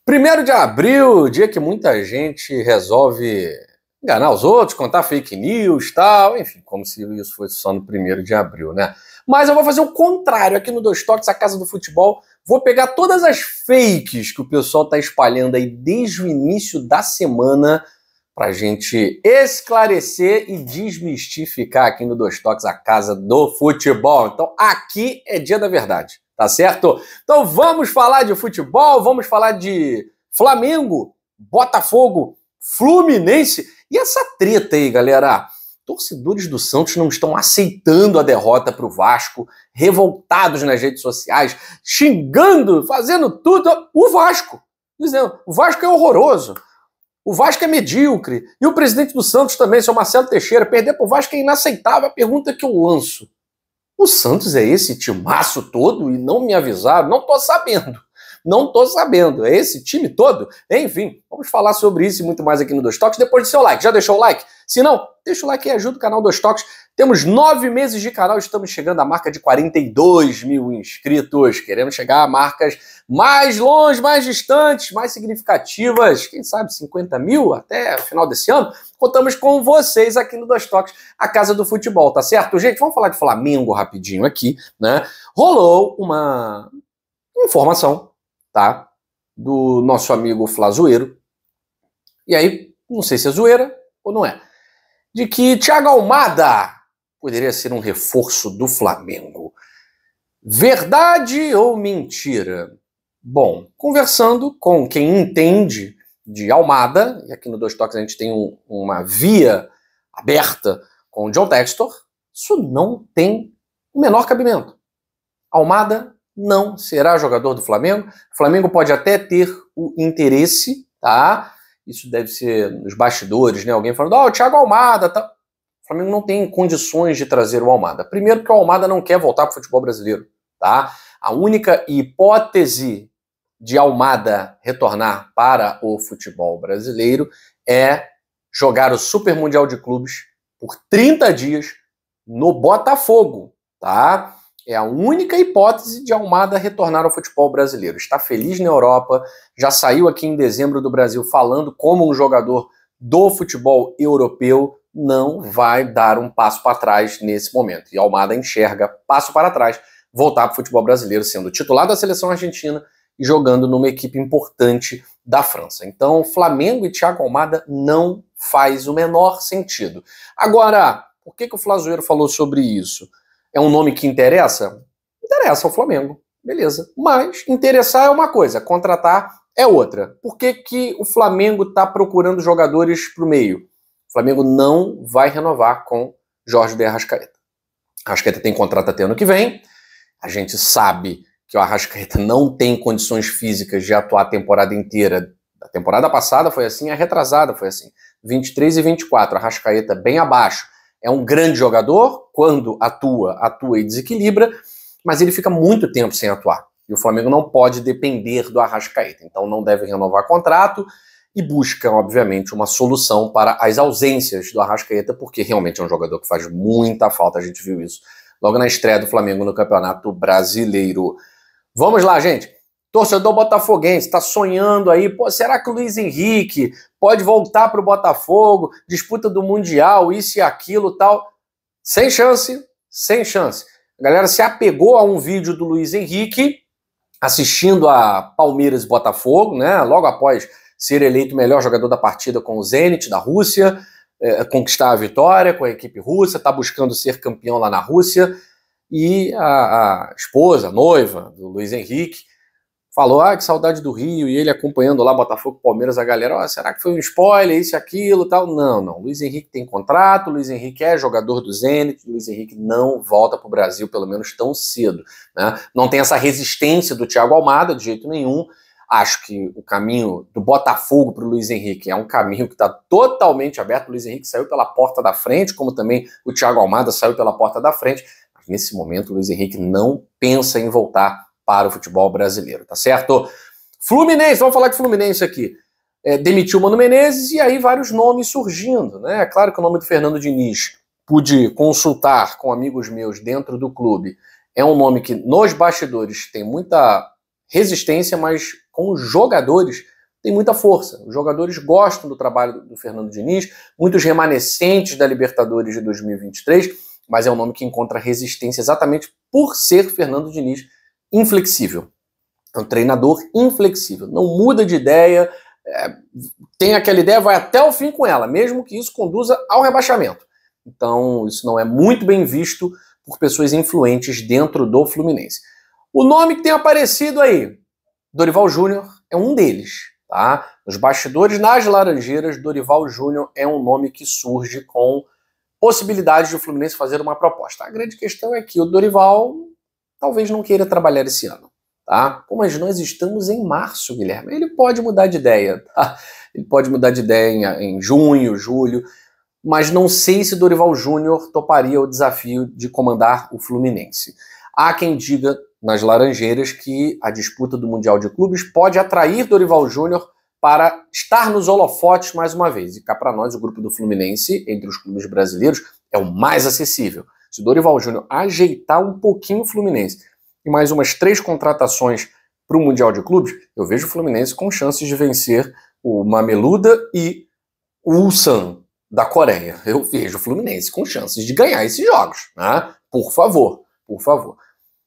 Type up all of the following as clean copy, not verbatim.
1º de abril, dia que muita gente resolve enganar os outros, contar fake news, tal, enfim, como se isso fosse só no 1º de abril, né? Mas eu vou fazer o contrário aqui no Dois Toques, a Casa do Futebol. Vou pegar todas as fakes que o pessoal tá espalhando aí desde o início da semana pra gente esclarecer e desmistificar aqui no Dois Toques, a Casa do Futebol. Então aqui é dia da verdade, tá certo? Então vamos falar de futebol, vamos falar de Flamengo, Botafogo, Fluminense e essa treta aí, galera. Torcedores do Santos não estão aceitando a derrota para o Vasco, revoltados nas redes sociais, xingando, fazendo tudo. O Vasco, dizendo, o Vasco é horroroso, o Vasco é medíocre. E o presidente do Santos também, seu Marcelo Teixeira, perder para o Vasco é inaceitável. A pergunta que eu lanço, o Santos é esse timaço todo e não me avisaram? Não tô sabendo. Não tô sabendo. É esse time todo? Enfim, vamos falar sobre isso e muito mais aqui no Dois Toques. Depois do seu like. Já deixou o like? Se não, deixa o like e ajuda o canal Dois Toques. Temos 9 meses de canal, estamos chegando à marca de 42 mil inscritos. Queremos chegar a marcas mais longe, mais distantes, mais significativas. Quem sabe 50 mil até o final desse ano. Contamos com vocês aqui no Dois Toques, a Casa do Futebol, tá certo? Gente, vamos falar de Flamengo rapidinho aqui, né? Rolou uma informação, tá? Do nosso amigo Flazoeiro. E aí, não sei se é zoeira ou não é. De que Thiago Almada poderia ser um reforço do Flamengo. Verdade ou mentira? Bom, conversando com quem entende de Almada, e aqui no Dois Toques a gente tem uma via aberta com o John Textor, isso não tem o menor cabimento. Almada não será jogador do Flamengo. O Flamengo pode até ter o interesse, tá? Isso deve ser nos bastidores, né? Alguém falando, o Thiago Almada, tá? O Flamengo não tem condições de trazer o Almada. Primeiro porque o Almada não quer voltar para o futebol brasileiro, tá? A única hipótese de Almada retornar para o futebol brasileiro é jogar o Super Mundial de Clubes por 30 dias no Botafogo, tá? É a única hipótese de Almada retornar ao futebol brasileiro. Está feliz na Europa, já saiu aqui em dezembro do Brasil falando como um jogador do futebol europeu, não vai dar um passo para trás nesse momento. E Almada enxerga passo para trás, voltar para o futebol brasileiro, sendo titular da seleção argentina e jogando numa equipe importante da França. Então, Flamengo e Thiago Almada não faz o menor sentido. Agora, por que o Flazoeiro falou sobre isso? É um nome que interessa? Interessa ao Flamengo, beleza. Mas interessar é uma coisa, contratar é outra. Por que o Flamengo está procurando jogadores para o meio? O Flamengo não vai renovar com Jorge de Arrascaeta. Arrascaeta tem contrato até ano que vem. A gente sabe que o Arrascaeta não tem condições físicas de atuar a temporada inteira. A temporada passada foi assim, a retrasada foi assim. 23 e 24, Arrascaeta bem abaixo. É um grande jogador, quando atua e desequilibra, mas ele fica muito tempo sem atuar. E o Flamengo não pode depender do Arrascaeta. Então não deve renovar contrato e busca, obviamente, uma solução para as ausências do Arrascaeta, porque realmente é um jogador que faz muita falta, a gente viu isso logo na estreia do Flamengo no Campeonato Brasileiro. Vamos lá, gente. Torcedor botafoguense, está sonhando aí, pô, será que o Luiz Henrique pode voltar para o Botafogo, disputa do Mundial, isso e aquilo tal? Sem chance, sem chance. A galera se apegou a um vídeo do Luiz Henrique, assistindo a Palmeiras e Botafogo, né, logo após ser eleito o melhor jogador da partida com o Zenit da Rússia, conquistar a vitória com a equipe russa, está buscando ser campeão lá na Rússia, e a esposa, a noiva do Luiz Henrique, falou, que saudade do Rio, e ele acompanhando lá Botafogo e Palmeiras, a galera, será que foi um spoiler, isso e aquilo, tal? Não, Luiz Henrique tem contrato, Luiz Henrique é jogador do Zenit, Luiz Henrique não volta para o Brasil, pelo menos tão cedo, né? Não tem essa resistência do Thiago Almada, de jeito nenhum. Acho que o caminho do Botafogo para o Luiz Henrique é um caminho que está totalmente aberto. O Luiz Henrique saiu pela porta da frente, como também o Thiago Almada saiu pela porta da frente, mas nesse momento o Luiz Henrique não pensa em voltar para o futebol brasileiro, tá certo? Fluminense, vamos falar de Fluminense aqui. Demitiu o Mano Menezes e aí vários nomes surgindo, né? É claro que o nome do Fernando Diniz, pude consultar com amigos meus dentro do clube, é um nome que nos bastidores tem muita resistência, mas com os jogadores tem muita força. Os jogadores gostam do trabalho do Fernando Diniz, muitos remanescentes da Libertadores de 2023, mas é um nome que encontra resistência exatamente por ser Fernando Diniz inflexível. É um treinador inflexível, não muda de ideia, tem aquela ideia, vai até o fim com ela, mesmo que isso conduza ao rebaixamento. Então, isso não é muito bem visto por pessoas influentes dentro do Fluminense. O nome que tem aparecido aí, Dorival Júnior, é um deles. Tá? Nos bastidores, nas Laranjeiras, Dorival Júnior é um nome que surge com possibilidade de o Fluminense fazer uma proposta. A grande questão é que o Dorival talvez não queira trabalhar esse ano. Tá? Pô, mas nós estamos em março, Guilherme. Ele pode mudar de ideia. Tá? Ele pode mudar de ideia em junho, julho, mas não sei se Dorival Júnior toparia o desafio de comandar o Fluminense. Há quem diga nas Laranjeiras que a disputa do Mundial de Clubes pode atrair Dorival Júnior para estar nos holofotes mais uma vez. E cá para nós, o grupo do Fluminense, entre os clubes brasileiros, é o mais acessível. Se o Dorival Júnior ajeitar um pouquinho o Fluminense e mais umas 3 contratações para o Mundial de Clubes, eu vejo o Fluminense com chances de vencer o Mameluda e o Ulsan da Coreia. Eu vejo o Fluminense com chances de ganhar esses jogos. Né? Por favor, por favor.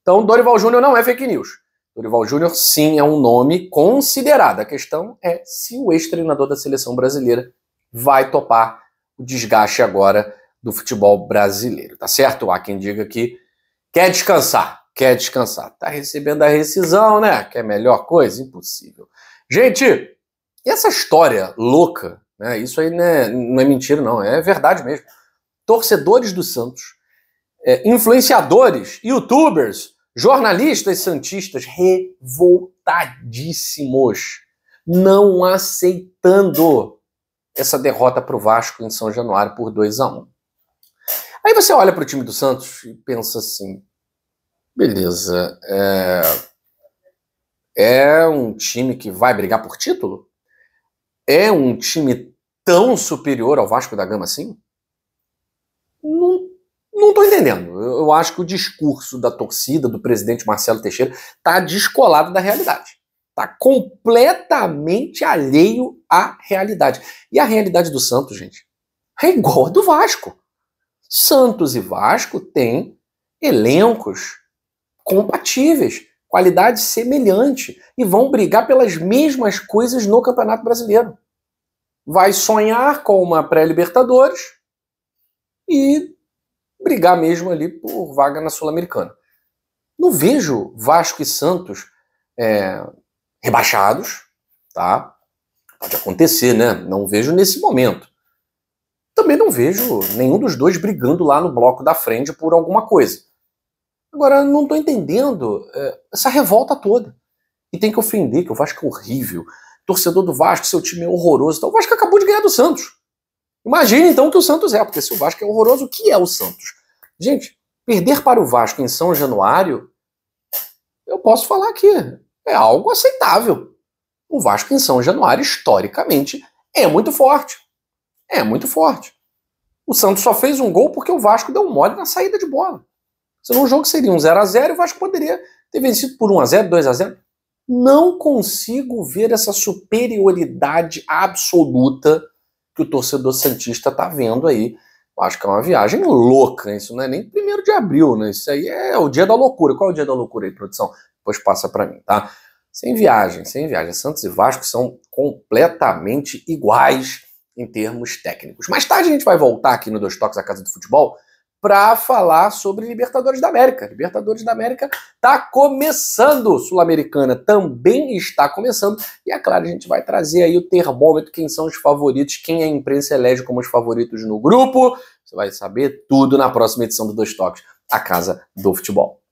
Então, Dorival Júnior não é fake news. Dorival Júnior, sim, é um nome considerado. A questão é se o ex-treinador da seleção brasileira vai topar o desgaste agora do futebol brasileiro, tá certo? Há quem diga que quer descansar. Tá recebendo a rescisão, né? Que é a melhor coisa? Impossível. Gente, e essa história louca, né? Isso aí não é mentira, não. É verdade mesmo. Torcedores do Santos, influenciadores, youtubers, jornalistas santistas revoltadíssimos, não aceitando essa derrota para o Vasco em São Januário por 2-1. Aí você olha para o time do Santos e pensa assim, beleza, é um time que vai brigar por título? É um time tão superior ao Vasco da Gama assim? Não estou entendendo. Eu acho que o discurso da torcida, do presidente Marcelo Teixeira, está descolado da realidade. Está completamente alheio à realidade. E a realidade do Santos, gente, é igual a do Vasco. Santos e Vasco têm elencos compatíveis, qualidade semelhante, e vão brigar pelas mesmas coisas no Campeonato Brasileiro. Vai sonhar com uma pré-Libertadores e brigar mesmo ali por vaga na Sul-Americana. Não vejo Vasco e Santos rebaixados, tá? Pode acontecer, né? Não vejo nesse momento. Também não vejo nenhum dos dois brigando lá no bloco da frente por alguma coisa. Agora, não estou entendendo essa revolta toda. E tem que ofender, que o Vasco é horrível. Torcedor do Vasco, seu time é horroroso. Então, o Vasco acabou de ganhar do Santos. Imagine então o que o Santos é, porque se o Vasco é horroroso, o que é o Santos? Gente, perder para o Vasco em São Januário, eu posso falar que é algo aceitável. O Vasco em São Januário, historicamente, é muito forte. É muito forte. O Santos só fez um gol porque o Vasco deu um mole na saída de bola. Senão o jogo seria um 0-0 e o Vasco poderia ter vencido por 1-0, 2-0. Não consigo ver essa superioridade absoluta que o torcedor santista tá vendo aí. Eu acho que é uma viagem louca. Isso não é nem 1º de abril, né? Isso aí é o dia da loucura. Qual é o dia da loucura aí, produção? Depois passa para mim, tá? Sem viagem, sem viagem. Santos e Vasco são completamente iguais em termos técnicos. Mais tarde a gente vai voltar aqui no Dois Toques, a Casa do Futebol, para falar sobre Libertadores da América. Libertadores da América está começando, Sul-Americana também está começando, e é claro, a gente vai trazer aí o termômetro, quem são os favoritos, quem a imprensa elege como os favoritos no grupo. Você vai saber tudo na próxima edição do Dois Toques, a Casa do Futebol.